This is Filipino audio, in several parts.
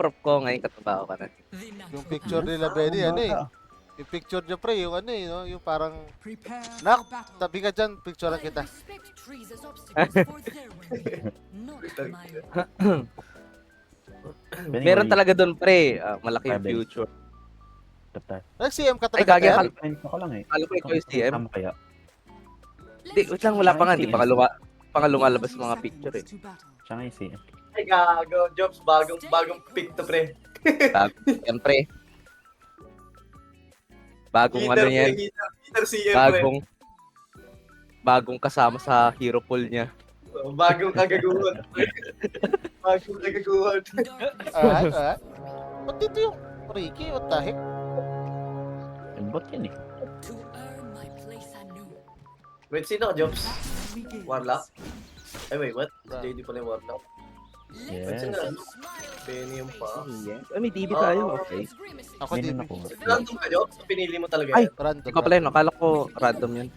prop ko ngayon katrabaho ka na. Yung picture nila, Benny, ano eh. Yung picture niya, pre, yung ano eh, no? Yung parang, nak, tabi ka dyan, picturean kita. Meron talaga doon pre, malaki yung Rebel. future. Tapos, Nag-CM ka Ay, talaga, gagi, Ter? friends ako lang eh. Akala ko ikaw yung CM. Tama kaya. Hindi, wait lang, wala pa nga. Hindi pa nga lumalabas mga picture eh. Siya nga yung CM. Ay, gago. Jobs, bagong pick to, pre. Yan pre. Bagong ano yan. Heater CM, pre. Bagong kasama sa hero pool niya. Bagong kagaguhan. Bagong kagaguhan. Alright. Ba't dito yung Ricky? What the heck? Yung bot yan eh. Wait, sino ka, Jobs? Warlock? Ay, wait, what? JD pala yung Warlock. Wait, Yes. sino? Benny yung pa. Ay, may DB tayo. Okay. Ako Ganun din. ako. Random ka, Jobs? Pinili mo talaga Ay! yan? Random. Ikaw pala yun. Akala ko random yan.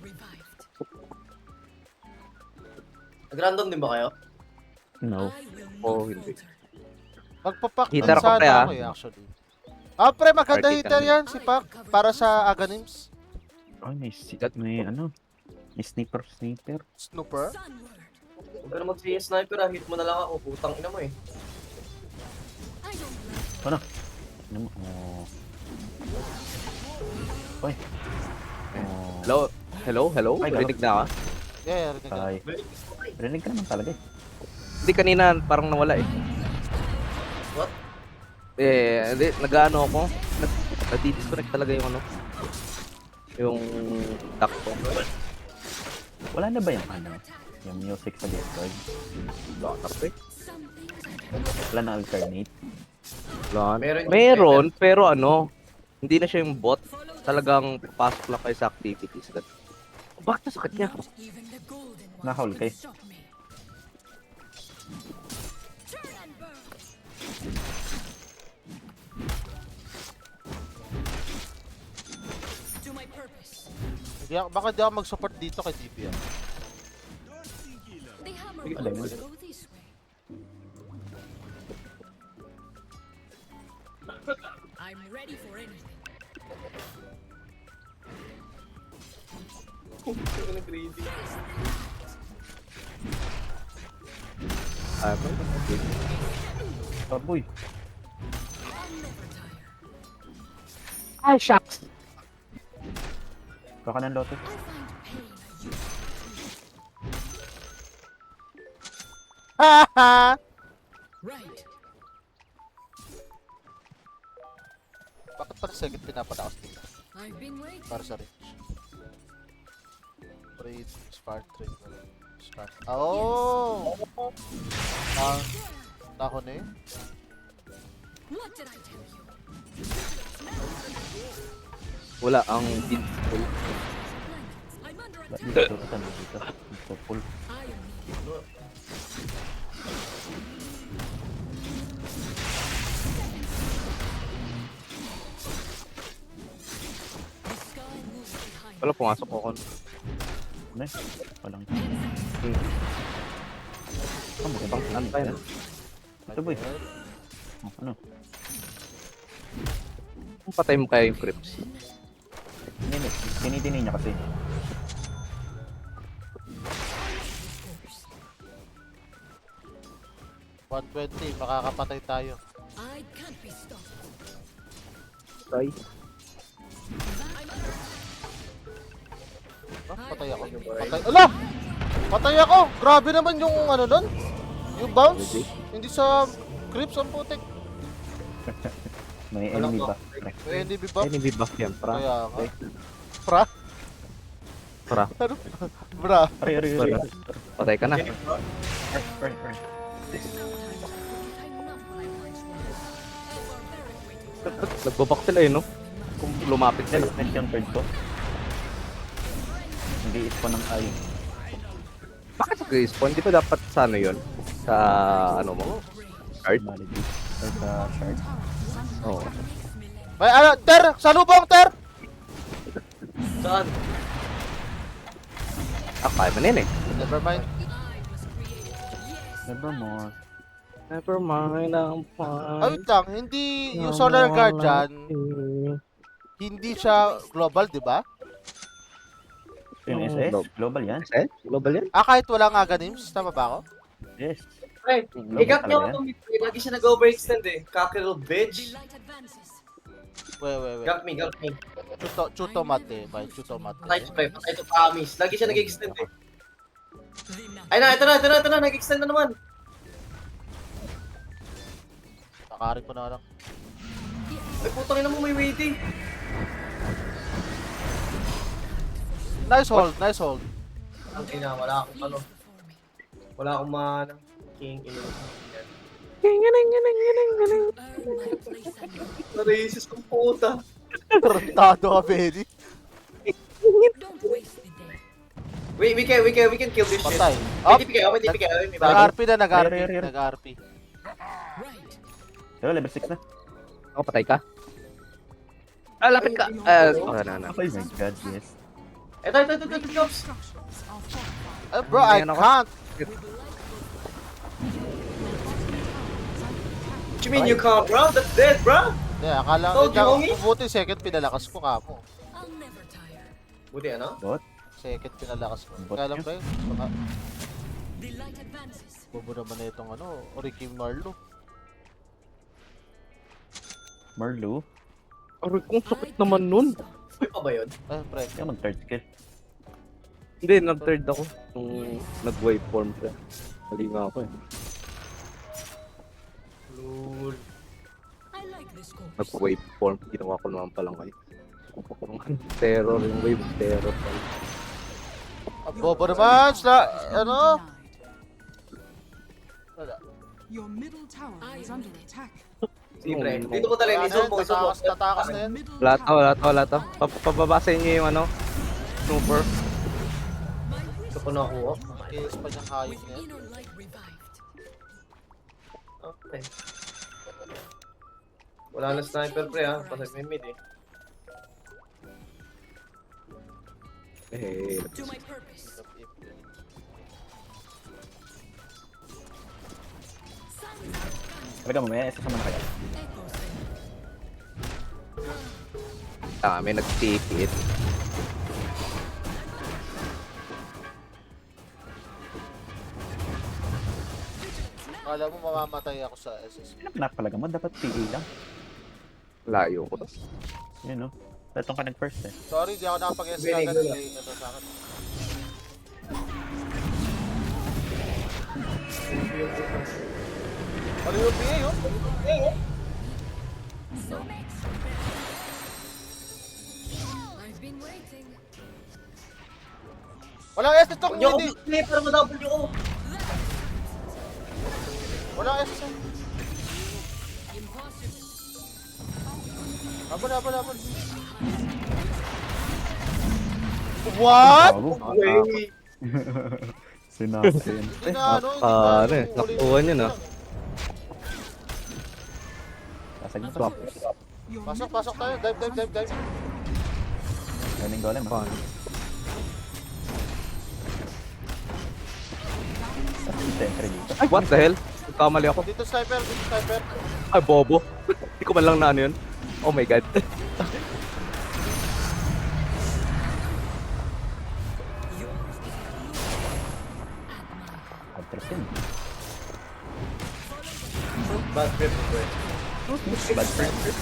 Nag-random din ba kayo? No. Oo, hindi. Magpapak Heater ako, sana pre, ako eh, actually. Ah, pre, maganda Party heater ka. yan, si Pak. Para sa Aganims. Oh, may ano. May sniper. Snooper. Huwag ka na mag-CS sniper, hit mo na lang ako. Putang ina mo eh. Ano mo? Oh. Oy. Oh. Hello? Ay, galo. Rinig na ka? Yeah, rinig ka. Ay. Rinig ka naman talaga eh. Hindi, kanina parang nawala eh. What? Hindi, nag-ano ako. Nadi-disconnect talaga yung ano. Yung duck ko. Wala na ba yung ano? Yung music sa Discord? Wala na pre. Wala na alternate? Wala. Meron yung- Meron, pero ano, hindi na siya yung bot. Talagang papasok lang kayo sa activities. Bakit nasakit niya? Nahol kay. Baka di ako mag-support dito kay DP. Alam mo. I'm ready for anything. Ano crazy? Okay. Baboy. Ay, shucks. Baka ng lotus. Haha! Right. Bakit pa second pinapalakas dito? I've been waiting. Para sa Rich. Trade, Spark Trade. Spark. Oh! Nako na eh. What did I tell you? Wala, ang peaceful. I'm under Dito, attack. dito. Dito, full. I am needed. The sky moves behind Wala, pumasok ako. Ano eh? Walang. Ang magandang antay na. Ito boy. Oh, ano? Kung patay mo kaya yung creeps. Hindi. Dinidinin niya kasi. $120, makakapatay tayo. I can't be stopped. Try. Patay ako. Patay. Ala! Patay ako! Grabe naman yung ano doon. Yung bounce. Hindi sa creeps ang putik. May Walang enemy ba? box. Pre. NDB buff. Enemy buff yan, pra. Kaya nga. Pra? Pra. Ano? Bra. Ari. Patay ka na. Ari. Sometimes I'm not what I once was. Nagbabak sila eh, no? Kung lumapit sila. Next yung third ko. Hindi ispo ng ay. Bakit nag-respawn? Di ba dapat sa ano yun? Sa ano mo? Card? Malady. Or sa shard. Oo. May ano? Ter! Salubong, Ter! Saan? Kaya mo na yun eh. Never mind. Nevermore. Never mind ang Ay, wait lang. Hindi, yung Solar Guardian, hindi siya global, di ba? Yung Yung SS, globe. global yan. Global yan? Ah, kahit wala nga ganims, tama ba ako? Yes. Ay, Global ikat niyo talaga ako mid. Lagi siya nag-overextend eh. Kakiril bitch. The light advances. Wait. Gak me. Chuto mate, by Chuto mate. Patay to promise. Lagi siya nag-extend eh. The night. Ay na, ito na. Nag-extend na naman. Nakarin ko na lang. Ay, putang ina mo may waiting. Nice hold. Ang ina, wala akong ano. Wala akong mana. King ina. Earn my place and Narasis ng puta. Tarantado ka, Benny. don't waste the day. We can kill this shit. Patay. May Up! TP kayo. May bago. Nag-RP na, Here. nag-RP. Right. Pero level 6 na. Ako, patay ka? Ah, lapit ka. Na. Oh my god, yes. Ito, Jobs. Ay, bro, I Ayan ako. can't. What you mean you can't, bro? That's dead, bro. Hindi, akala Told you, homie. buti second pinalakas ko kamo. I'll never tire. Buti ano? Bot? Second pinalakas ko. Bot Kaya lang yun? ba yun? Baka, The light advances. bobo naman na itong ano, Ricky Marlo. Marlu? Aray, kung sakit naman nun. May pa ba yun? Ay, pre. Kaya mag-third skill. Hindi, nag-third ako. Nung nag-waveform siya. Mali nga ako eh. Lul. I like this course. Nag-waveform. Ginawa ko naman palang kayo. Terror, yung wave terror. Ang bobo naman, ano? Wala. Your middle tower is under attack. Sige, pre. Dito ko talaga. Wala na Isok yan, mo. tatakas na yan. Middle Wala to. Pababasa niyo yung ano, snooper. Ito ko nakuha. Kills pa niyang hayop With niya. inner light revived. Okay. Wala na sniper, pre, ha? Pasag may mid, eh. Eh, To my purpose. Talaga mamaya, isa naman kaya. Echoes there. dami nag-tipid. Akala mo mamamatay ako sa SS. Pinapalaga mo, dapat PA lang. Layo ko. Yun no. Tatong ka nag-first eh. Sorry, di ako nakapag-SS Very agad. good. Delay ito sa akin. Ano yung PA, oh? I've been waiting. Walang SS itong Huwag niyo ako hindi. play para ma-double niyo ako. Walang SS. Impossible. Laban. What? Bago. Wait. Sinasin. Hindi na ano, Ano eh, hindi na- nakuha niya na. Kasag mo Swap. Your Pasok tayo. Dive. Running golem ah. Paano? Sentry dito. Ay, what the hell? Kamali ako. Dito sniper. Ay, bobo. Hindi ko man lang na ano yun. Oh my god. Bad trip yun. Bad trip, pre. Bad trip.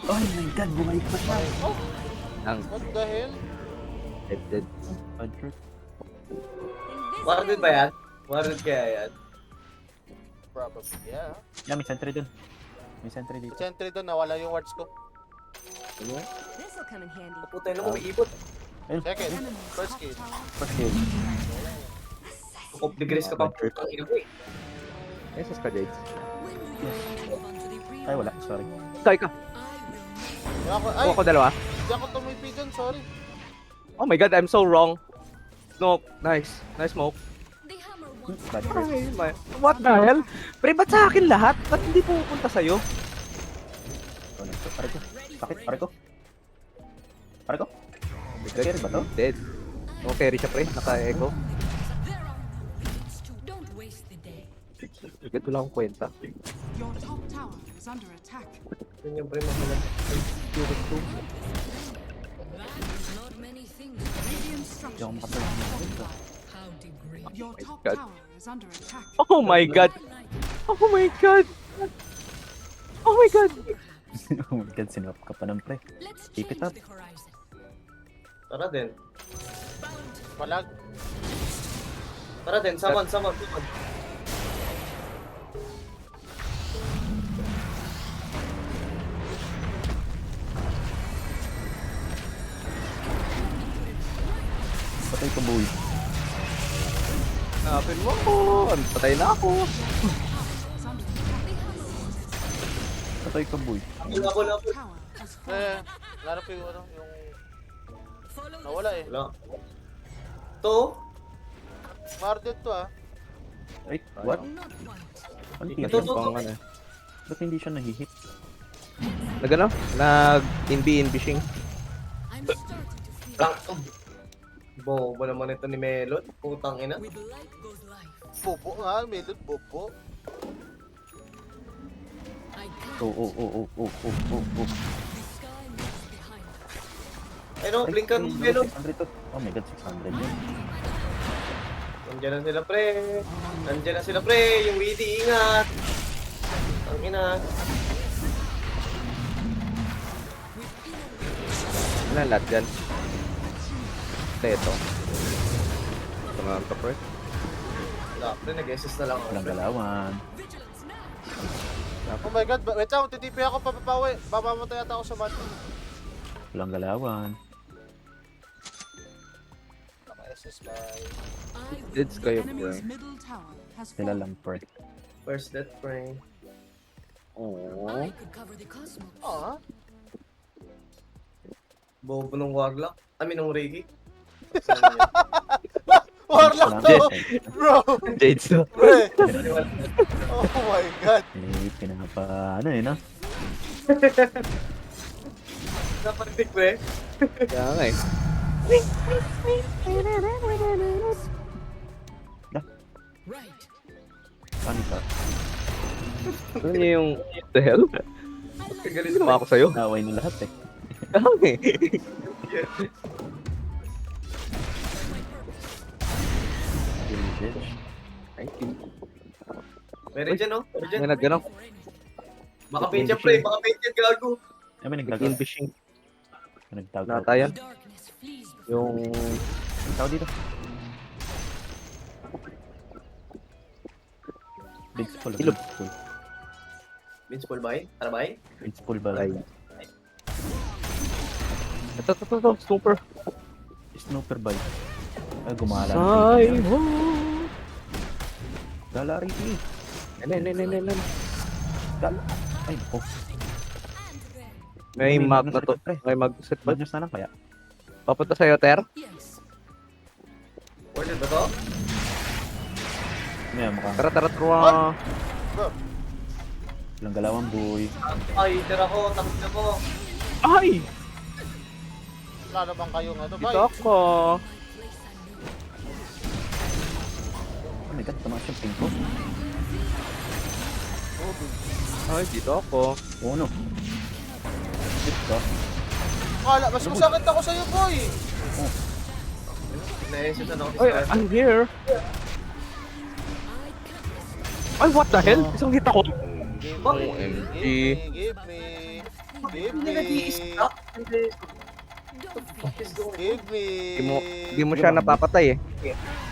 Oh my god, bumalik pa siya. Ang What the hell? dead. Bad trip. Warded ba yan? Warded kaya yan? Probably, yeah. Yeah, may sentry dun. May sentry dito. Sentry doon, nawala yung wards ko. This'll come in handy. Putay na mo, may ibot. Ayun, Second, first kill. first kill. Kung degrees ka pa. Bad trip. Ang ina mo, eh. Yes, ka, Jades. When do you move on to the real Ay, wala. Sorry. Kaya ka. I will Ay, Kuha ko dalawa. hindi ako tumipi dun, sorry. Oh my god, I'm so wrong. Smoke. Nice. Nice smoke. the hammer once Bad trip. Ay, what the hell? Pre, ba't sa akin lahat? Ba't hindi pupunta sa'yo? Pare ko. Sakit, pare ko. Pare ko. Carry ba to? Dead. Oh, carry siya pre. Naka-echo. there are no limits to don't waste the day. Agad wala akong kwenta. Your top tower is under attack. Yun yung pre mahalag. Not many things. Radiant Hindi ako structures makapag- are fortified. How degrading. Your top God. tower is under attack. Oh my god! Oh my god! Oh my god! Oh my god, sinap ka pa ng pre. Let's Keep change it up. the horizon. Tara din. Palag. Tara din, saman. Patay ka boy. Hanapin mo ako! Patay na ako! Is under attack. Patay ka boy. Wala. Tower has fallen. Larap ko yung ano, yung... Nawala eh. Wala. To? Marded to ah. Ay, what? Not quite. Ano Ito, yun? to. Pang ano. Ba't hindi siya nahihit? Nag ano? Nag-inbishing. I'm starting to feel. Lang. Bobo naman ito ni Melon. Putang ina. With light goes life. Bobo nga, medyo bobo. I can't. Oh. The sky moves behind us. Ay no, blinkan mo Melon. 600 to. Oh my god, 600 yun. Nandiyan na sila pre. Nandiyan na sila pre. Yung witty, ingat. Ang ina. Ano ang lahat dyan? Ito. Ito nga ang top right. Wala pre, nag-SS na lang ako. Walang pre. galawan. Oh my god, wait lang, titipi ako papapawi. Mamamatay ata ako sa mat. Walang galawan. Naka-SS by... Deads kayo, Enemy's pre. middle tower has Sila fallen. lang pre. First death pre. Oh. I could cover the cosmos. Ah, Bobo ng Warlock. I mean, ng Reiki. Warlock to! Bro! Jades to. Pre! Oh my god! Eh, pinapa, ano no? Napatik pre. Kaya nga eh. Right. Paano ka? Ano niya yung... The hell? Kagalit Ginawa ako sa'yo. Naway ng lahat eh. Kaya nga eh. Really, bitch. Thank you. Meron dyan no? Meron dyan. May nag-ano? Baka paint yan pre. Baka paint yan gago. Ay, may nagtago. Nag-inbishing. May nagtago. Natayan. Darkness flees before Yung... Ang tao dito. Big spool. Ilog. Big spool. Vince Paul ba? Tara ba? Big spool ba? Ay. Ito. Super. Snooper ba? Ay, gumala. Ay, ho. Gala rin eh. Nen. Gala. Ay, oh. May mag na to. Pre. May mag-set pa. Bad news na lang kaya. Papunta sa'yo, Ter. yes. Order ba to? May mukhang Tara. Bro! walang galawan boy. Ay, tira ko. Takot na ko. Ay! Wala naman kayong ano ba? Dito ako. Oh my god, tumaas yung ping ko. Ay, dito ako. Oh no. Dito. Kala, mas masakit ako sa'yo, boy! Na-SS na ako. Ay, I'm here. Ay, what the hell? Isang hit ako. Give OMG. Give me! Give Hindi me! nag-i-stop. Hindi. Give me! Di mo siya napapatay eh.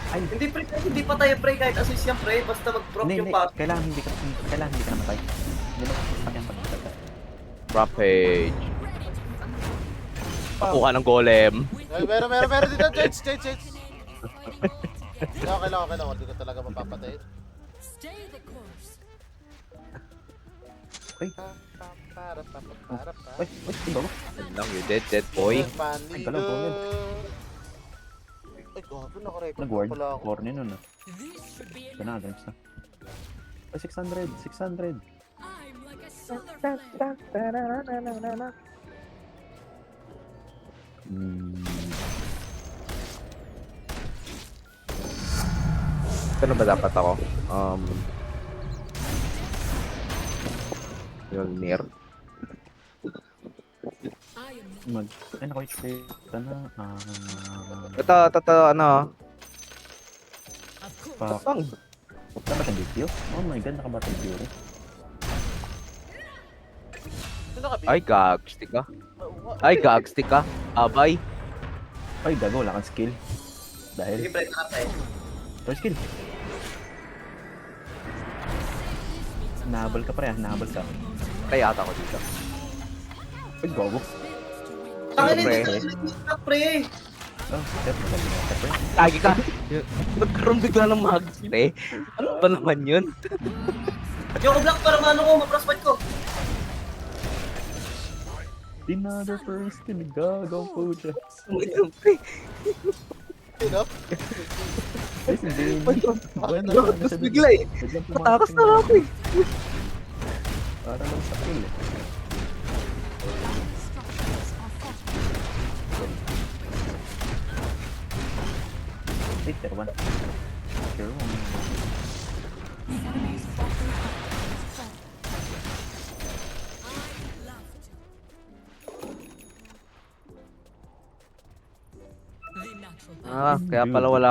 Hindi pre, hindi pa tayo pre kahit assist yan pre, basta mag-proc Hindi, yung hindi. pass. Kailangan hindi ka namatay. Hindi mo sakyan pagkakata. Rampage. Pakuha ng golem. Ay, meron dito, Jades! Okay lang, hindi ko talaga mapapatay. Stay the course. Ay, Para. iba ba? Yan lang, you dead boy. Ay, galaw, Bonin. Ay, gabi, naka-record Nag-ward. pala ako. Warning nun ah. This should be Ito na, games na. Ay, 600. I'm like a silver flame. Ano ba dapat ako? Mjolnir. I am Ay, naku-expect na. Ito, ano, of course. Fuck. pang. Nakabatang video? Oh my god, nakabatang video. Sino ka, B? Ay, gagstick ka. Wa- Ay, gagstick ka. Abay. Ay, gago, wala kang skill. Sige, Dahil, pre, nakatay. no skill. Nahabol ka pre, nahabol ka. Kaya ata ko dito. Ay, gago. Tangin, pre. hindi ka nag-stack, pre. Oh, shit, nagkakita pre. Lagi ka. Nagkaroon bigla ng mags, eh. Ano ba naman yun? Ayoko block para maano ko, ma-frostbite ko. Another first skill, gago po siya. Sino? Guys, hindi. Tapos bigla eh. Matakas na ako eh. Para lang sa kill eh. Structures are fortified. Wait, there one. Sure one. The enemy's bottom tower has fallen. The natural Ah, kaya pala wala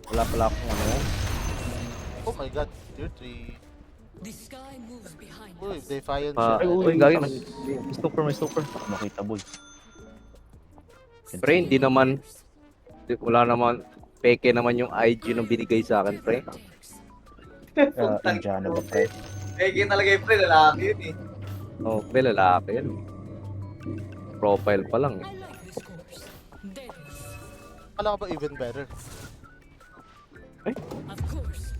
pala akong ano. Oh my god, tier 3. The sky moves behind Uy, us. Defiant Ah, siya. uy, gagi. May stopper. Makita boy. Pre, hindi naman, wala naman, peke naman yung IG nung binigay sa akin, pre. Indiana ba pre? Eh, talaga yung pre, lalaki yun eh. Oh, pre, lalaki yan. Profile pa lang eh. I like this course. Deadless. Kala ka ba even better? Of course.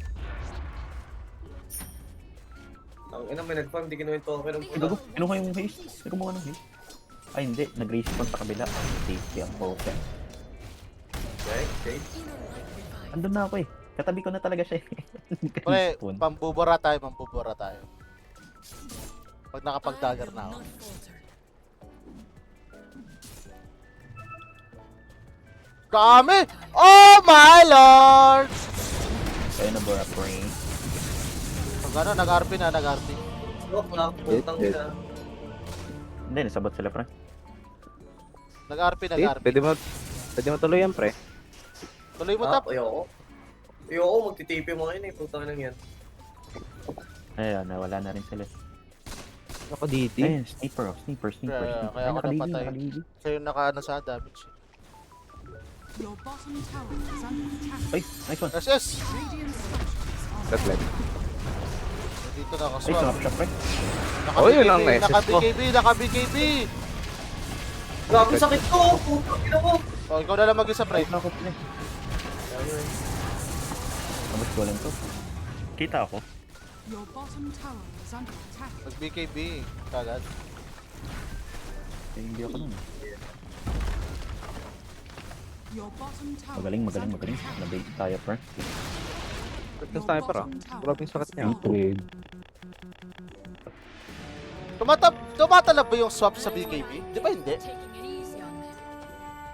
Ang ina, may nag-farm, di kinuha yung token ng Ay, puta. gago. Kinuha yung haste. May kumuha ng haste. Ay, hindi. Nag-respawn sa kabila. Safety ang potion. Okay. Inner light revive. Andun na ako eh. Katabi ko na talaga siya eh. Pre, Respawn. pambubura tayo. Pag nakapag-dagger na ako. Not falter. Dami! Oh my lord! Kaya na Bora Pre. Pag ano, nag-RP na. Look, wala akong putang Yes, yes. ina. Hindi, nasabot sila pre. Nag-RP. Eh, pwede mo tuloy yan, pre. Tuloy mo, Ah, tap. ayoko, magtitipi mo ngayon eh, putang ina yan. Ayun, nawala na rin sila. Ako dito. Ayun, sniper oh. Sniper. Kaya Ay, ako nakaligi, napatay. nakaligi. Sa'yo naka-ano sa damage. Your bottom tower is under attack. Ay, nice one. SS! Radiant structures are That's like. Dito na Ay, kaswap. sumap siya pre. Oh, yun ang SS ko. Naka-BKB! Grabe sakit ko, putang ina mo. Oh, ikaw na lang mag-isa, pre. Ay, nakot pre. Sabot ko lang to. Kita ako. Your bottom tower is under attack. Mag-BKB. Kagad. Eh, hindi ako nun. Your bottom tower Magaling. is under attack. Nabait tayo pre. Yung sniper ah. Grabe yung sakit niya. Tumatalab ba yung swap sa BKB? Di ba hindi? Taking it easy on them.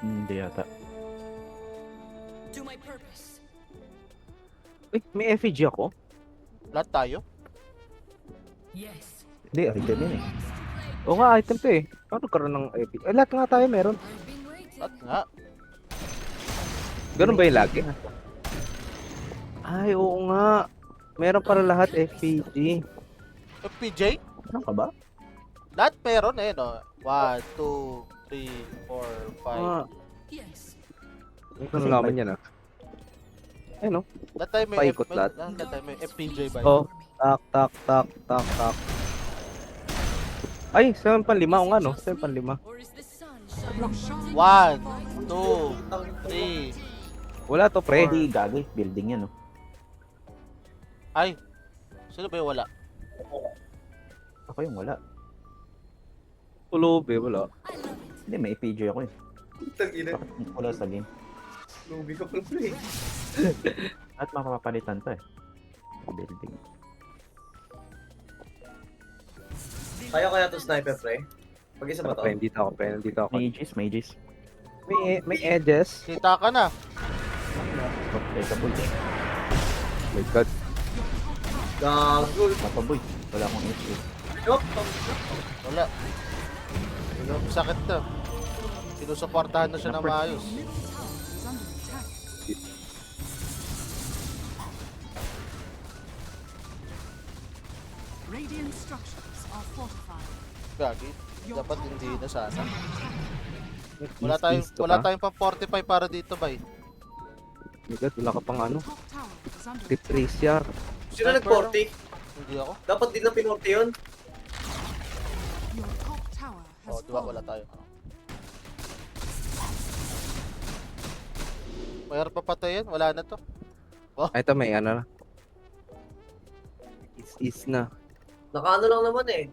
Hindi yata. To my purpose. Uy, may effigy ako. Lahat tayo? Yes. Hindi, item yun eh. Oo nga, item to eh. Paano karoon ng effigy? Eh, lahat nga tayo meron. I've been waiting. Lahat nga. Ganun ba yung lagi? Ay, oo nga. Meron para lahat effigy. FPJ? Ano ka ba? Lahat meron eh, no? 1, 2, 3, 4, 5. Ah, Yes. hindi ko nalaman yan ah. Eh no? Lahat tayo may paikot lahat. Lahat tayo may FPJ ba? Oh, tak. Ay, 7 panlima. O nga no, 7 panlima. Or is the sun shining? 1, 2, 3. Wala to pre. Hindi, gago. Building yan oh. Ay! Sino ba yung wala? Ako yung wala. Tulobe, wala. I love it. Hindi, may APJ ako eh. Putang ina. Bakit wala sa game? Lubi ka pala pre. At mapapalitan to eh. Building. Kaya to sniper pre? Pag-isa ba to? Pre, dito ako. Mages. May edges. Kita ka na. Okay, kabul. My God. Gagol. Papaboy. Wala akong HP. Job? Wala. Sakit na. Sinusuportahan na siya ng maayos. Middle tower is under attack. Radiant structures are fortified. Gagi. Your Dapat top hindi tower na is sana. under attack. Wala tayong pang 45 para dito, bay. Bigat, wala ka pang ano. Top tower is under Rip attack. Tracer. Sino nag-40? Hindi ako. Dapat din na pinorte yun. Your top tower has Oh, diba wala fallen. tayo. Mayroon pa patayin? Wala na to. Ay, ito may ano na. Is na. Nakaano lang naman eh.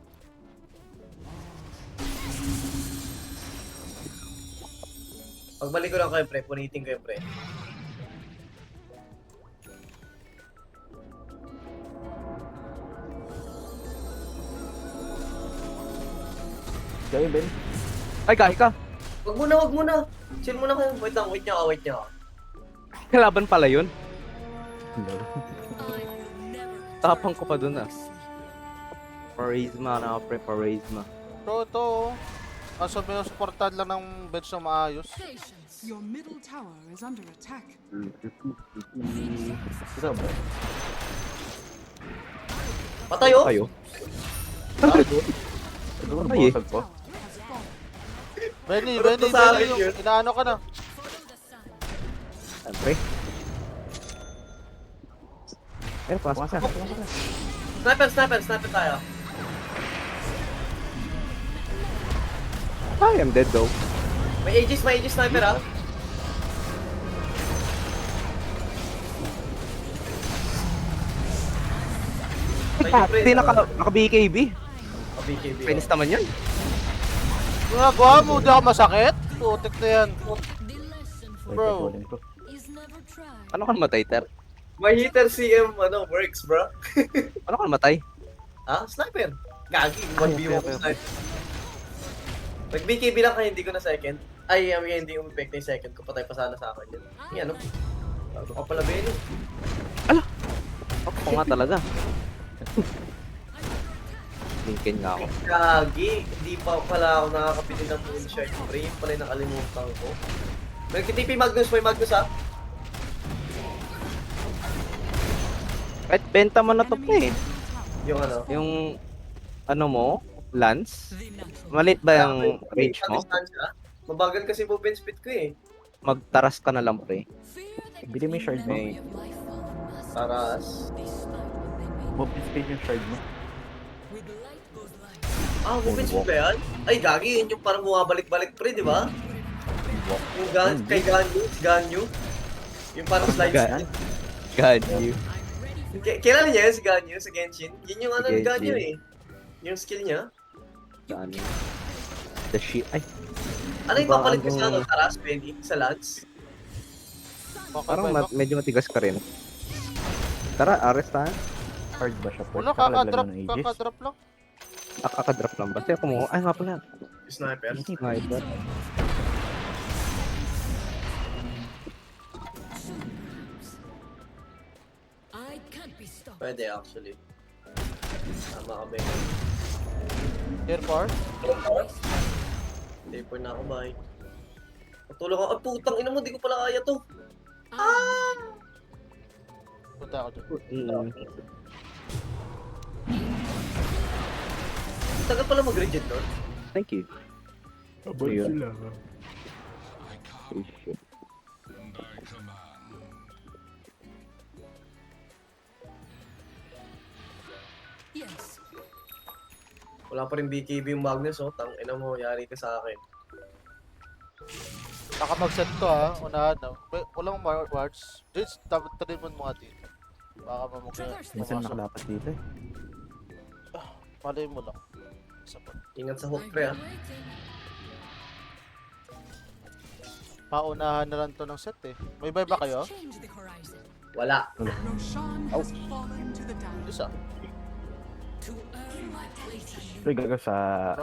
Pagbalik ko lang kayo, pre. Punitin ko yung pre. Kayo, Ben. Ay, gahi ka. Wag muna, wag muna. Chill muna kayo. Wait lang, wait niya ka, wait niya ka. Kalaban pala yun. I will never Tapang ko pa dun ah. Parisma na, pre. Parisma. Bro, ito oh. Kaso may supportahan lang ng bench na maayos. patience. Your middle tower is under attack. Ito ba? Patay oh! Kayo. Siguro Ay, eh. basag po. Tower has fallen. Benny, Puro to sa akin yun. inaano ka na. Follow the sun. Siyempre. Eh, pasok ka. Sniper, sniper, sniper tayo. I am dead though. May Aegis sniper ah. Thank you, pre. Hindi naka BKB. BKB. Finish naman yun. Ginagawa mo, di ako masakit? Putik na yan. The lesson for Bro. Golden ko. is never try. Ano ka namatay, Ter? My hitter CM works, bro. Ano ka namatay? Ha? Sniper. Gagi, 1v1 ko sniper. Pag BKB lang kayo, hindi ko na second. Ay, hindi umipek na yung second ko. Patay pa sana sa akin yun. Yan, no? Bago ka pala, Beno. Ako nga talaga. Linkin nga ako. Gagi, hindi pa pala ako nakakapili ng moonshot. Pre, yun pala yung nakalimutan ko. Nagtitipi Magnus, may Magnus ha? Kahit benta mo na to Enemy pa eh. middle tower. Yung ano? Yung ano mo, Lance? Malit ba yung range mo? Distansya? Mabagal kasi movement speed ko eh. Magtaras ka na lang, pre. Bili mo yung shard mo. May Taras. Movement speed yung shard mo. Ah, movement speed ba yan? Ay, gagi, yun yung parang bumabalik-balik pre, di ba? Yung kay Ganyu. Yung parang slide God. speed. God, you. Kailan niya yun si Ganyu sa Genshin? Yun yung ano Sa ni Ganyu Genshin. eh. Yung skill niya. Ano? The shit. Ay, Ano yung Diba, papalit ko sa ano? Taras, Benny? Sa Lance? Okay, parang bay, medyo matigas ka rin. Tara, arrest tayo. Hard ba siya? Wala, Kakalaglag ng Aegis. kakadrop lang. Kakadrop lang ba? Kaya kumuha. Ay, nga pala. Sniper. Sniper. I can't be stopped. Pwede actually. Tama ka, Benny. Here for. Taper na ako, bye. Patulong ako. Ay, putang ina mo, di ko pala kaya to. Punta ako dun. Tagal pala mag-rigid doon. Thank you. Abot Ayun. sila. Oh, shit. Yes. Wala pa rin BKB yung Magnus, oh. Tang ina mo, yari ka sa akin. Baka mag-set to ha. Unahan na. Walang wards. Just talimon mo nga dito. Baka mamagay. Minsan nakalapas dito eh. Malay mo lang. Isa pa. Ingat sa hook, I've pre, been ah. waiting. Paunahan na lang to ng set eh. May buy ba kayo? Let's change the horizon. Wala. Roshan has fallen to the down. Isa. To earn my place in you. Ito yung gagaw sa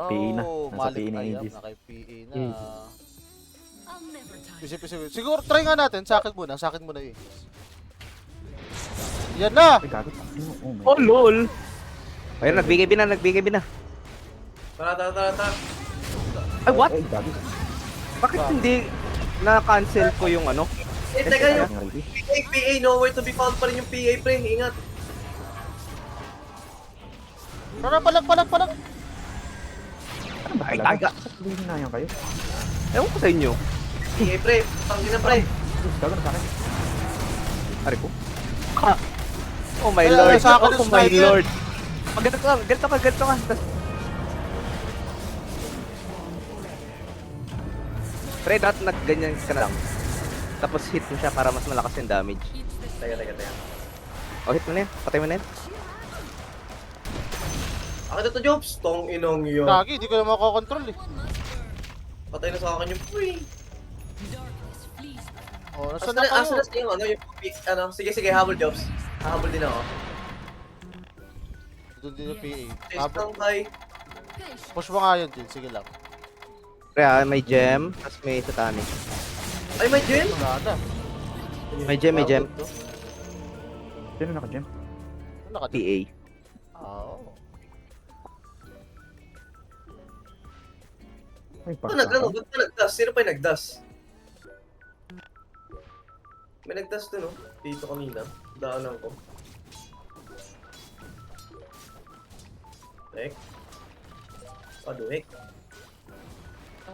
PE na. Nasa Malik PE na ayam Aegis. na kay PE na. I'll never tire. Pisi. Siguro try nga natin. Sa akin muna eh. Yan na! Ay, gago. Oh my Oh, God. lol. Ayun, nagbigay na. Tara. Ay, what? Ay, gabi. Bakit hindi na-cancel ko yung ano? Eh, teka yung Ang ready. PA, nowhere to be found pa rin yung PA, pre. Ingat. Tara, palag. Ano ba Ay, talaga? taga. Ba't hindi hinayang kayo? Ewan ko sa inyo. PA, pre. Tangin na, pre. Yes, gago na sa akin. Ari ko. Ah. Oh my Ay, lord. sa akin yung Oh my sniper. lord. Ganito ka. Pre, dapat nagganyan ka na lang. Tapos hit mo siya para mas malakas yung damage. Teka. Oh, hit mo na yan. Patay mo na yan. Akin na to, Jobs. Tong inong yun. Gagi, di ko na makokontrol eh. Patay na sa akin yung pre. Oh, nasaan na kayo? Asa na yung ano, yung ano. Sige, habol, Jobs. Habol din ako. Doon din yung PA. Chase lang, kay. Push mo nga yun, Jin. Sige lang. Pre, may gem. Tapos may satanic. Ay, may gem? Wala na. May gem. Sino naka-gem? Wala ka din. PA. Oo. Ay, Ba't pa nagdas? Sino pa yung nagdas? May nagdas dun, oh. Dito kanina. Daanan ko. Hek. Paduhek.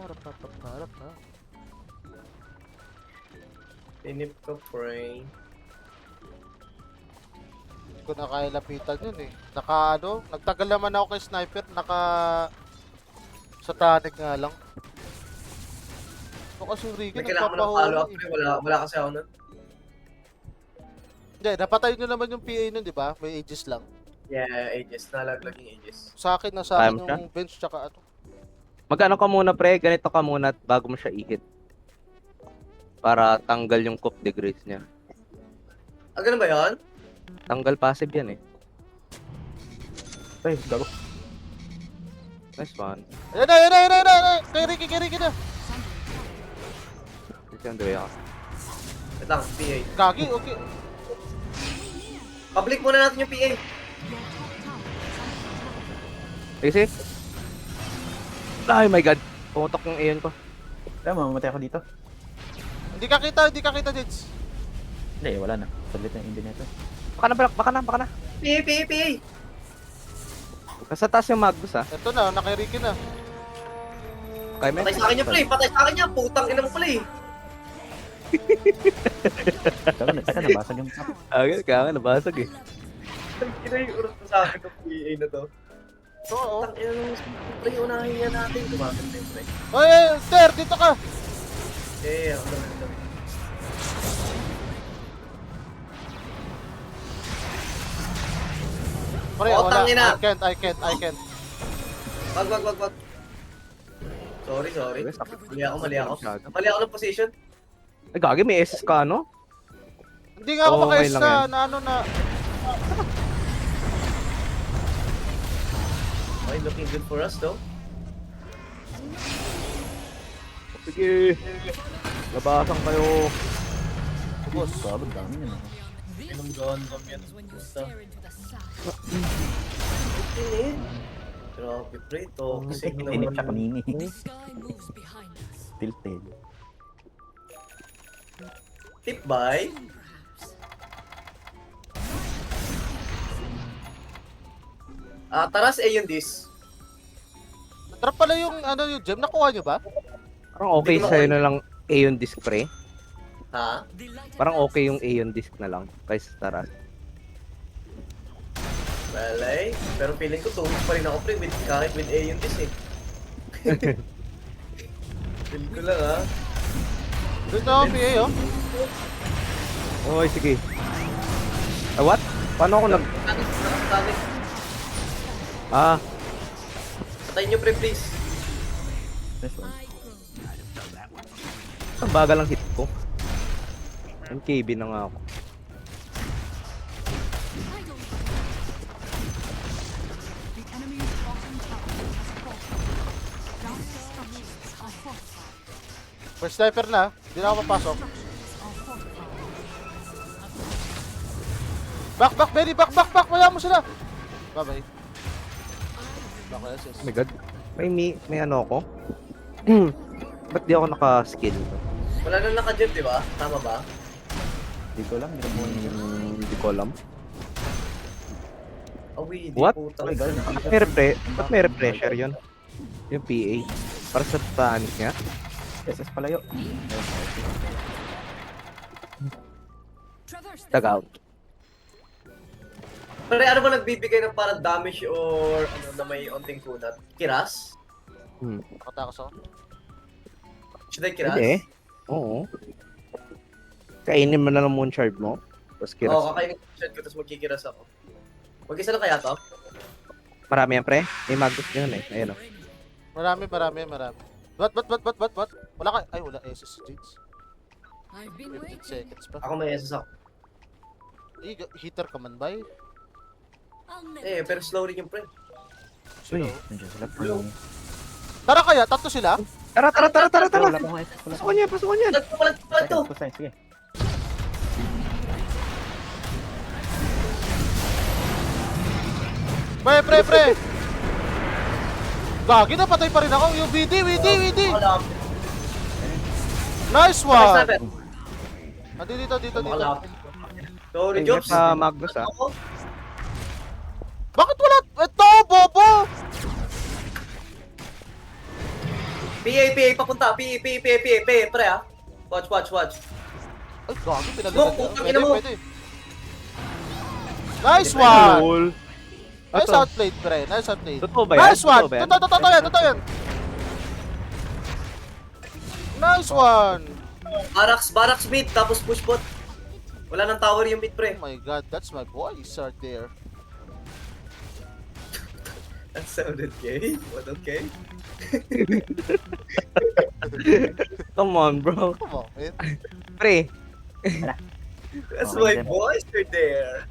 Harap ha. Tinip ko, pre. Hindi ko na kaya lapitan yun eh. Nagtagal naman ako kay sniper, sa tanig nga lang. Ito kasi yung Ricky, May kailangan mo ng follow-up, nagpapahuli. pre. Wala kasi ako nun. Hindi, napatay nyo naman yung PA nun, di ba? May ages lang. Yeah, ages. Nalaglag yung ages. Sa akin, nasa akin Time siya? yung bench tsaka ano. Magkano ka muna, pre? Ganito ka muna bago mo siya i-hit. Para tanggal yung coup de grace niya. Ah, ganun ba yan? Tanggal passive yan eh. Ay, gago. Nice one. Ayan na! Kay Ricky na! Ito yung way ako. Wait lang, PA. Gagi, okay. Public muna natin yung PA. Sige. Ay my god. Pumutok yung Aeon ko. Kaya mamamatay ako dito. Hindi ka kita, Jids. Hindi, wala na. Salit na yung hindi nito. Baka na. PA. Nasa taas yung Magus ah. Ito na, kay Ricky na. Kaya may. Patay sa akin yung play. Putang ina mo play. Teka, nabasag yung map. Kaya nga nabasag eh. Kinaiurot ko sa akin ng PA na to. Oo. Putang ina mo. Pre, unahin niya natin. Kumapit na yung pre. Oy, Ter, dito ka! Ako naman. Pre, Oh, wala. tangina. I can't. Wag. Sorry. Mali ako. Mali ako ng position. Ay gagi, may SS ka ano? Hindi nga ako Oo, okay makaisa lang yan. na ano na. Okay, looking good for us though. Sige. Labasan kayo. Boss, gago, dami yun. Pinong gandam yan. Basta. Grabe pre, toxic Tinip siya naman. kanini. The sky moves behind us. Tilted. Tip by? Taras yung dis. Trap pala yung ano yung gem. Nakuha nyo ba? Parang okay Hindi ko sa'yo na lang Aeon disc pre. Ha? Parang okay yung Aeon disc na lang. Kaysa Taras. Balay. Pero feeling ko tungkol pa rin ako pre kahit with A yung dis eh. Feel ko lang ha. Dito ako PA oh. Okay, sige. What? Paano ako nag... Static. Patayin nyo pre please. This one. Ang bagal lang hit ko. Yung KB na nga ako. The enemy's bottom tower has fallen. Dark structures are fortified. May sniper na. Hindi na ako papasok. Are fortified. Back, Benny, back. Wala mo sila. Bye-bye. Back, Oh my god. May ano ako? Ba't di ako naka-skill? Wala na naka-jet, di ba? Tama ba? Hindi ko lang, ginawa niya. Hindi ko alam. Awi, di What? putang. Okay, guys. Ba't may refresher yun? Yung PA. Para sa panic niya? SS palayo. Traverse the Tag out. Pero ano ba nagbibigay ng parang damage or ano na may onting kunat? Kiras? Nakatakas ako. Should I kiras? Hindi. Oo. Kainin mo na ng moon shard mo. Tapos kiras. Oo, kakainin ko shot ko tapos magkikiras ako. Mag-isa na kaya to? Marami yan, pre. May magus yun eh. Ayun o. Marami. What? Wala ka. Ay, wala. SS James. I've been 15 waiting. seconds pa. Ako may SS ako. Hitter ka man, bay? I'll never Eh, pero slow rin yung pre. Uy, nandiyan sila. Tara kaya, tatlo sila? Tara! Wala ko nga SS. Wala Pasok niya, pasok niya. Palag to! Sige. Pre! Gagi, napatay pa rin ako. Yung VD! Wala. Nice Nice one! sniper. Dito. Wala. Sorry, Ay, Jobs. sa magus ah. Ako. Bakit wala? Ito, bobo! PA, papunta. PA, pre ah. Watch. Ay, gagi, pinagdagan. Smoke, putang ina mo. Pwede. Nice one! Lol. Nice Ito. outplayed, pre. Nice outplayed. Totoo ba yan? Nice one! Totoo ba yan? Totoo yan. Nice one! Barracks mid, tapos push bot. Wala nang tower yung mid, pre. Oh my god, that's my boys right there. That sounded gay. What, okay? Come on, bro. Come on, man. Pre. That's Oh, my then. voice right there.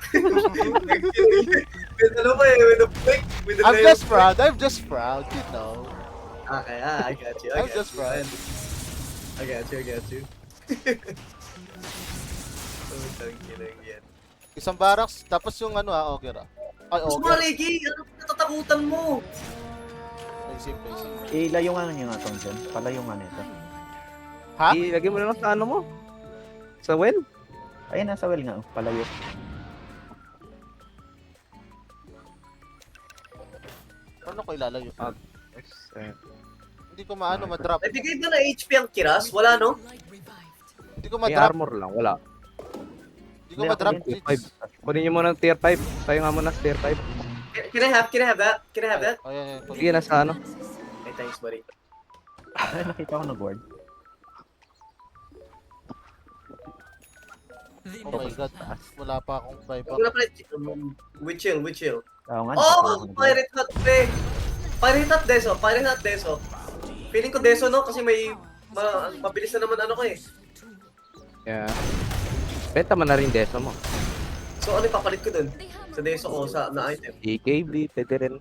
With ano ba eh, with a flick, with a I'm nail. just proud, you know. Okay, I got you. I'm just proud. I got you. Oh, tangkinang yan. Isang barracks, tapos yung ano Auger ah. Ay, Mas Auger. maligi, ano ba natatakutan mo? Basic. Ilayo nga niyo nga tong dyan. Palayo nga nito. Ha? Ilagay mo na lang sa ano mo. Sa well. Ayun, nasa well nga. Palayo. Paano ko ilalayo? Eh, Hindi ko maano, ma-drop. May bigay ba na HP ang kiras? Wala, no? light revived. Hindi ko May ma-drop. armor lang, wala. Hindi ko ma-drop. Tier 5. Kunin niyo muna ng tier 5. Tayo nga muna sa tier 5. Can I have that? Oh, yan. Sige, nasa ano. Hey, thanks, buddy. Ay, nakita ko nag-ward. Oh my god. Wala pa akong buyback. Wala pala, we chill. Oo nga. Oh, Pirate Hut, pre! Pirate Hut Deso. Feeling ko Deso, no? Kasi may mabilis na naman ano ko eh. Yeah. Benta mo na rin deso mo. So ano ipapalit ko dun? Sa Deso ko, na item. EKB, pwede rin.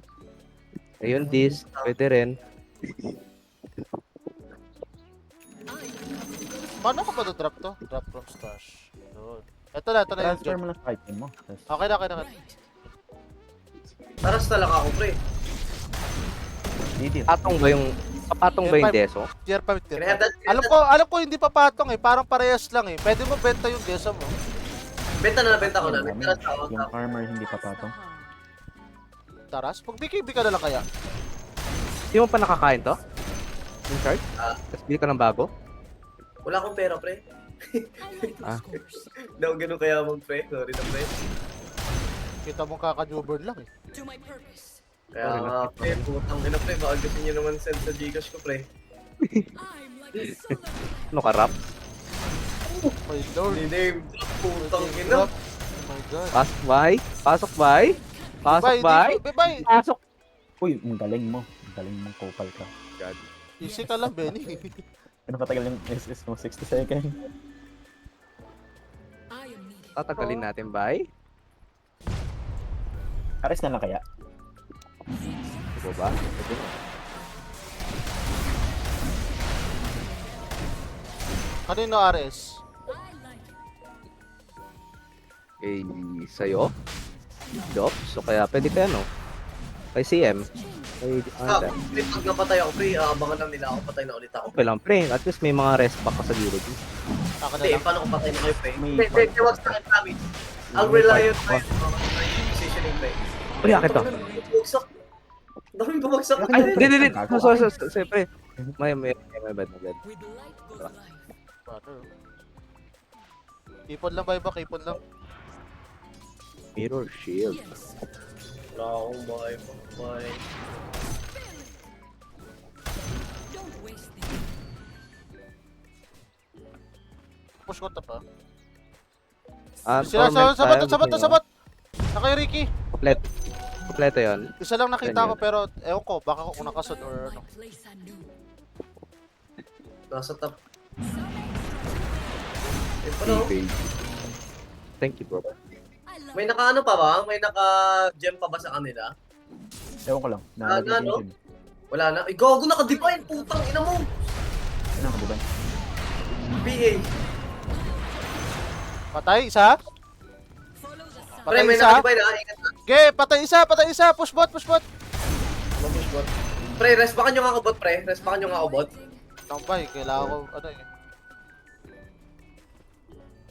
Ayun, this, pwede rin. Paano ko ba drop to? Drop from stash. Yun. Ito na yung Transfer job. mo lang sa item mo. Tapos, Okay na. Taras na lang ako, pre. Didi. Patong ba yung deso? Tier 5, tier Can I have 5. that? Alam ko hindi pa patong eh. Parang parehas lang eh. Pwede mo benta yung desa mo. Benta ko na. Nagtaras ako. Yung armor hindi pa patong. Taras? Pag BKB ka na lang kaya. Hindi mo pa nakakain to? Yung card? Ah. Tapos bili ka ng bago? Wala akong pera, pre. I like Ah. those scores. Hindi ako ganun kayamang, pre. Sorry na, pre. Kita mo kaka-jubber lang eh. To my purpose. Kaya nga, pre. Putang ina, pre. Baka gusto niyo naman send sa Gcash ko, pre. I'm like a solar. Ano ka, rap? My lord. Name drop, putang ina. Oh my god. Pasok by? Pasok by? Pasok by? Bye. Pasok! Uy, ang galing mo. Ang galing mong kopal ka. God. Easy ka lang, Benny. Ano katagal yung SS mo? 60 seconds. I am needed. Tatagalin natin, by? Ares na lang kaya. Ito ba? Ito. Kanino RS? I like it. Eh, sa'yo? Job? So kaya pwede ka ano? Kay CM? Change. Ay, Pag napatay ako, pre, abangan lang nila ako, patay na ulit ako. okay lang, pre. At least may mga rest pack ka sa gilid. Ako na Hindi, lang. paano kung patay na kayo, pre? May Hindi, wag sa akin, promise. I'll rely on my positioning, pre. Uy, akit to. Bumagsak. Daming bumagsak. Ay, hindi. Sorry, pre. May bad. With light goes life. Paano? Ipon lang, buyback, ipon lang. Mirror shield. Yes. Wala akong buy. Don't waste these. Push ko to pa. Torment Sila, sabat, tayo, sabat, gusto nyo? sabat! Nakay Ricky. Kompleto yun. Isa lang nakita ko pero ewan ko, baka kung nakasod or ano. Place anew. Nasa top. Eh, paano? Thank you, bro. I love May naka-ano pa ba? May naka-gem pa ba sa kanila? Ewan ko lang. Ano? Nalagay din. Wala na. Ay, gago, naka-divine! Putang ina mo! Ano ka ba? PA. Patay, isa. follow the sun. Pre, may isa. naka-divine ha. Ingat na. Ge, patay isa. Push bot. Mabush bot. Pre, respakan nyo nga ako bot, pre. Respakan nyo nga ako bot. Tambay, kailangan ko, ano eh.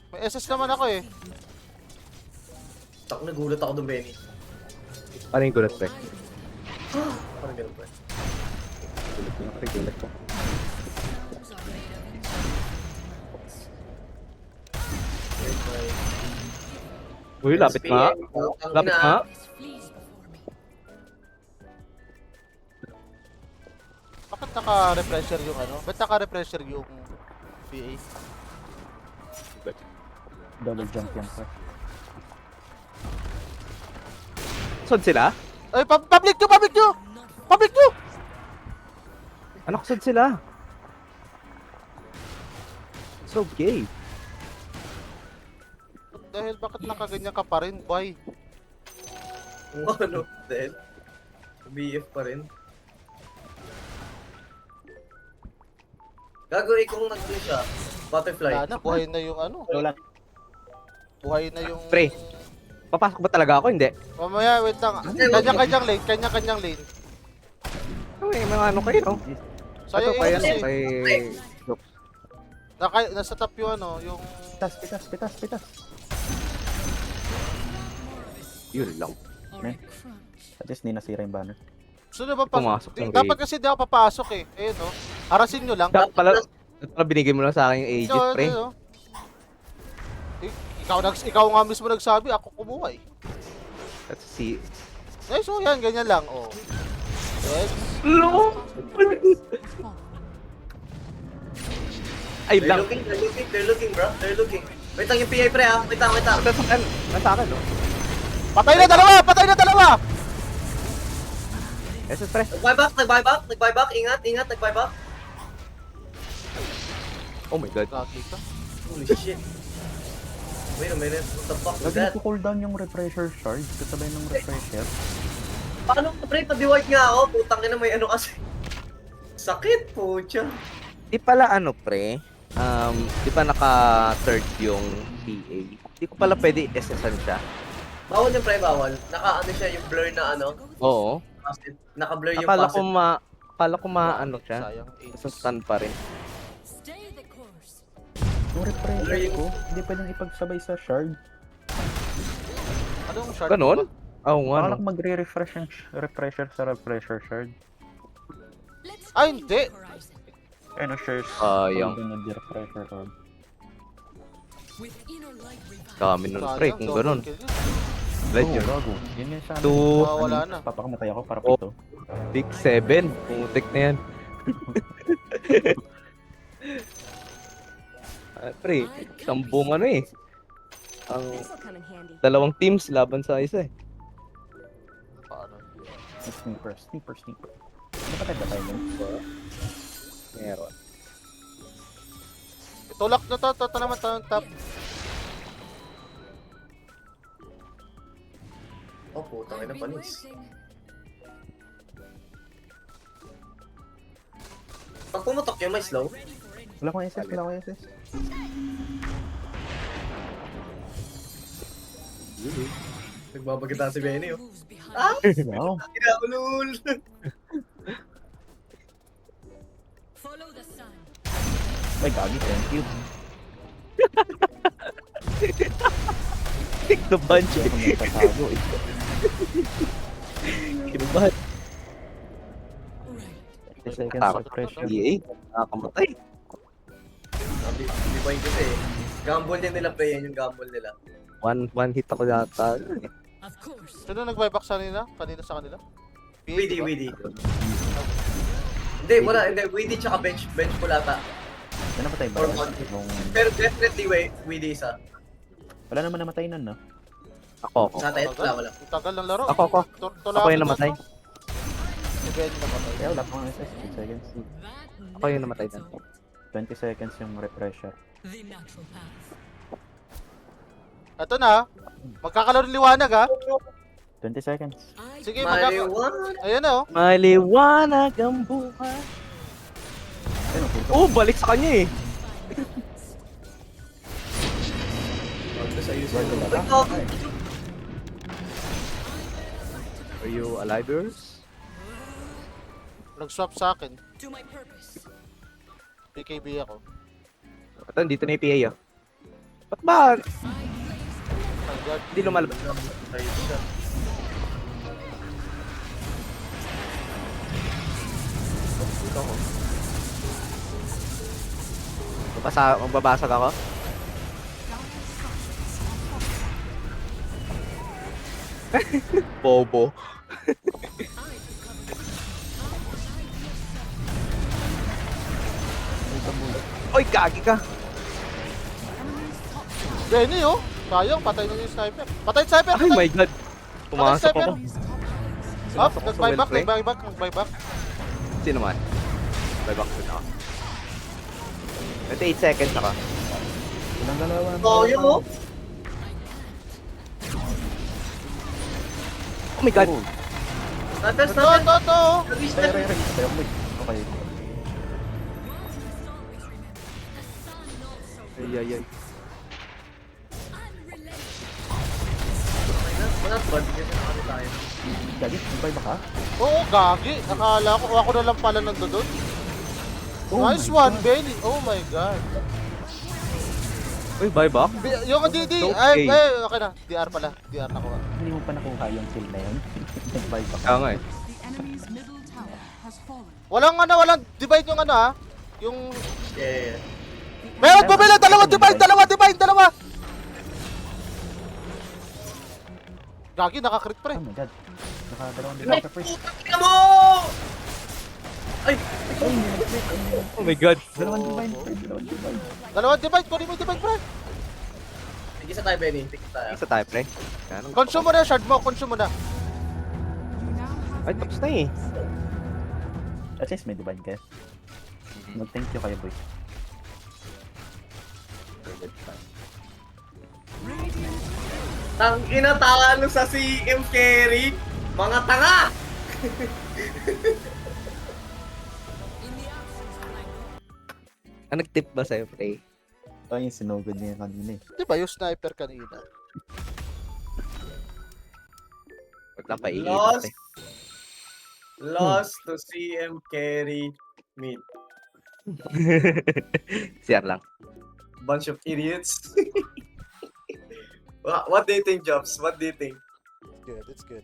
May SS naman ako eh. Tak, nagulat ako dun, Benny. Ano yung gulat, pre? Parang ganun, pre. Gulat ko. Sounds are made of intelligence. Okay, pre. Uy, lapit nga. Putang Lapit ina. nga. This flees before me. Bakit naka-refresher yung ano? Ba't naka-refresher yung PA? Double jump yan, sir. Sod sila? Ay, public nyo! Anak, sod sila. So gay. Dahil bakit nakaganyan ka pa rin, boy? Kung ano, then. BF pa rin. Gago, kung nag-play siya. Butterfly. Wala na, buhay na yung ano. Wala. Buhay na yung... Pre, papasok ba talaga ako? Hindi. Mamaya, wait lang. Kanya-kanyang lane. May mga ano kayo, no? Sa'yo Ito pa yan, yung kasi. kay... Nasa top yung ano, yung... Pitas. Yun lang. Or Eh. a crunch. At least hindi nasira yung banner. Gusto na ba pa... Pumasok ng Dapat raid. kasi di ako papasok eh. Ayun no. Harasin nyo lang. Dapat pala binigay mo lang sa akin yung Aegis, Ikaw, pre. ano, ikaw nga mismo nagsabi, ako kumuha eh. Let's see. Eh, so yan, ganyan lang. Oh. Yes. Lo! Ay, lang. They're looking, bro. They're looking. Wait lang yung PA, pre, ha. Wait lang. Nasa akin, no? Patay na dalawa! SS, pre. Nag-buyback. Ingat, nag-buyback. Oh my god. Gagi ka. Holy shit. Wait a minute, what the fuck was Lagi that? nagko-cooldown yung refresher charge kasabay ng refresher. Paano, pre, pa-dewipe nga ako. Putang ina, may ano kasi. Sakit, pucha. Di pala ano, pre. Di pa naka-third yung PA. Di ko pala pwede SS-an siya. Bawal yung pre, bawal. Naka-ano siya, yung blur na ano. Oo. Naka-blur yung Akala ko facet. ano siya. Sayang. Sa stun pa rin. Stay the course. Yung refresher ko, hindi pwedeng ipagsabay sa shard. Anong shard? Ganon? Oo nga, Paano no? kung magre-refresh yung refresher sa refresher shard? Let's Ay, change hindi. the horizon. Ano, shares? Sayang. Refresher shard. With inner light revive. Dami nun, pre. Kung ganon. Blood yun. Gago. Yun yung sana. Two, Wala na. Papakamatay ako para Oh. pito. big 7. Putik na yan. Pre, sambong ano eh. Ang This'll come in handy. dalawang teams laban sa isa eh. Paano? Sniper. Napatay ba tayo nun? Meron. Tulak na to. Ito naman to. Top. Oh, putang ina, I've been panis. waiting. Pag pumutok yun, may slow. Wala akong SS. Nagbabagita si Benny, oh. Moves behind. Wow. Kinaulul. Follow the sun. Ay, gagi, thank you. Take the bunch. Hindi ko nagtatago eh. Kinubahan. Right. 30 seconds Takot. of pressure. EA. Nakakamatay. Di ba yun kasi gamble din nila pre, yan yung gamble nila. One hit ako yata. Of course. Sino nag-buyback sa kanina? Kanina sa kanila? Weedy, diba? Weedy. Hindi, wala, hindi. Weedy tsaka bench pulata. May namatay ba? Or yan? one. Nung... Pero definitely Weedy isa. Wala naman namatay nun, no? Ako. Sa tayo, wala. Ang tagal ng laro. Ako. Ako yung namatay. Si Ben namatay. Kaya wala pang SS, 8 seconds. That Ako yung namatay never dun. gets 20 seconds yung refresher. old. The natural path. Ito na. Magkakaroon liwanag ha. 20 seconds. I Sige, magkakaroon. Maliwan. Ayan na oh. Maliwanag ang buhay. Ayun, ang puto. Oh, balik sa kanya eh. Sa iyo Wala sa ba? Ay, Are you alive, yours? Nag-swap sa akin. to my purpose. PKB ako. Ito, dito na yung PA oh. Ba't ba? My God. Hindi lumalabas. Ayun siya. Dito ako. Magbabasag ako? Bobo. Oy, gagi ka. Benny oh. Sayang, patay na yung sniper. Patay yung sniper, Ay patay. my god. Pumasok Patay, ako. Up, Pumasok ako sa nag-buyback, Winfrey. nag-buyback. Sino man? Buyback din ako. 28 seconds ako. ilang dalawa. Oh, yun mo. Oh my god. Natas Ito, natin. ito. Release Tay, na. Tay, boy. Okay. Ay, ay, ay. Wala, bad kasi nakano tayo. Gagi, may ba ka? Oo, gagi. Akala ko, ako na lang pala nandun. Oh Nice my one, God. Benny. Oh my God. Uy, buyback? Yung DD, Okay. ay, okay na. DR pala. DR na ko. Hindi mo pa nakuha yung kill na yun. Nag-buy pa ka. Kaya nga eh. The enemy's middle tower has fallen. Walang divide yung ano ha. Yung... Yeah. Meron bumili! Dalawa! Gagi, nakakrit pre. Oh my god. Nakadalawang developer first. Tingnan mo! Ay! Oh my god. Dalawang divine first. Dalawang divine. Dalawang divide, kunin mo yung divide pre. Sige sa tayo, Benny. Sige tayo. Isa tayo, pre. Ganun. Consume mo na, shard mo, consume mo na. You now have Ay, tapos na eh. At least may divine ka. Mag-thank you kayo, boy. Tang ina talo sa CM Carry. Mga tanga! Nag-tip ba sa'yo, pre? Ito yung sinugod niya kanina eh. Di ba yung sniper kanina? Wag lang paigil. Lost. Lost to CM Carry mid. CR lang. Bunch of idiots. What do you think, Jobs? What do you think? Good, it's good.